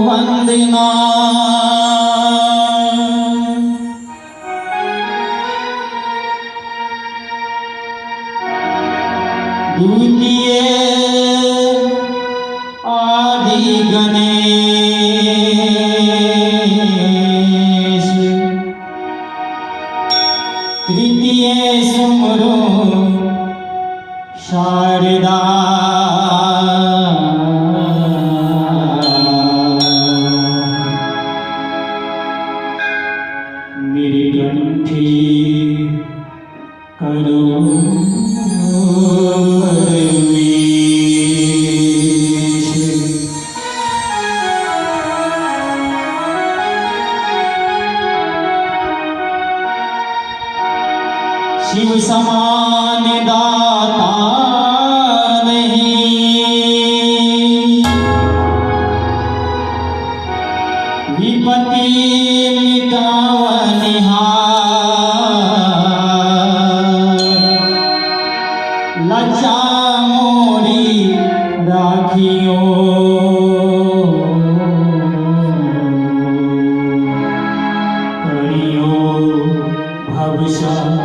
वंदना द्वितीय आदि गणेश तृतीय सुमरो शारदा मेरे कंठी करो शिव समान दाता नहीं, विपत्ति मिटावनिहार, लज्जा मोरी राखियो करियो भवसागर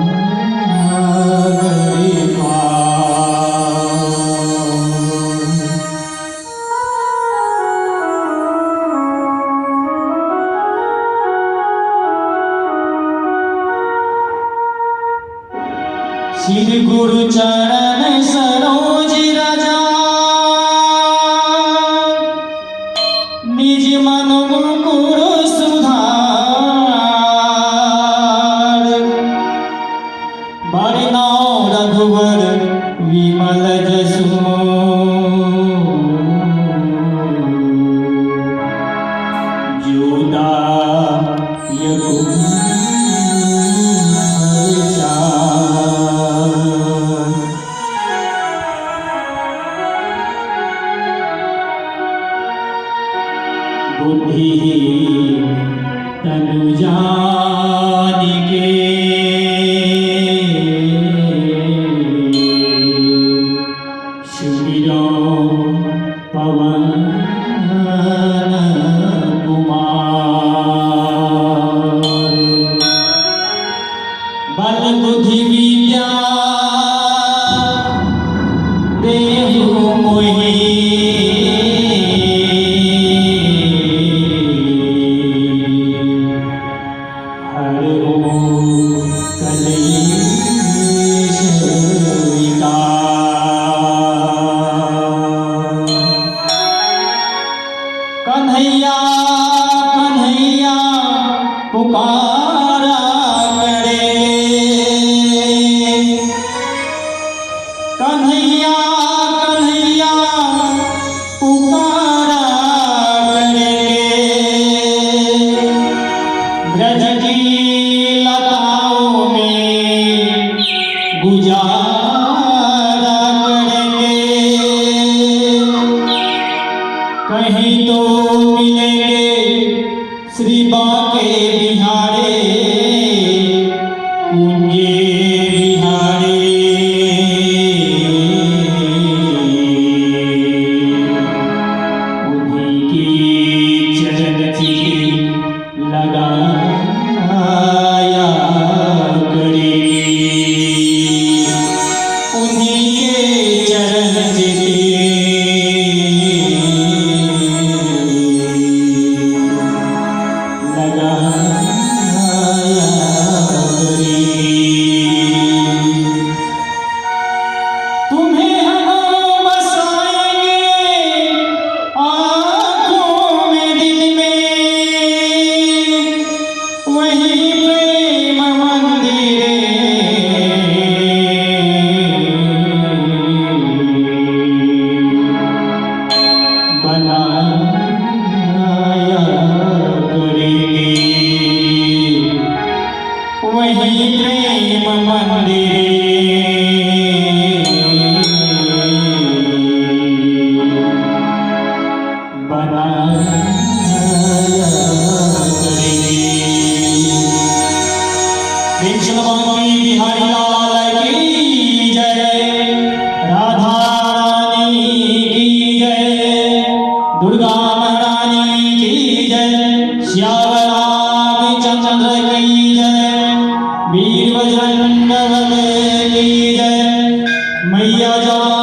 श्री गुरु चरण सरोज राजा निज मन मुकुर सुधार, बरनौ रघुवर विमल जसु, जो दायक बुद्धि तनु जानिके, सुमिरो पवन कुमार, बल बुद्धि विद्या देहु मोहि, कन्हैया कन्हैया पुकारा करे, कन्हैया कन्हैया पुकारा करे, ब्रज की लताओं में गुजारा करेंगे, कहीं तो मिलेंगे श्री बाके बिहारे कुंजे बिहारे, उन्हीं की चरण चिते लगाया करेंगे, उन्हीं के चरण चिते तुम्हें हम बसाएंगे आँखों में दिल में, वहीं प्रेम मंदिर बनाया करेंगे, वहीं प्रेम मंदिर बनाया करेंगे। बिहारी लाल की जय, राधा रानी की जय, दुर्गा महारानी श्यामलाभ चंद्र की जय, वीर बजरंग बली की जय, मैया जा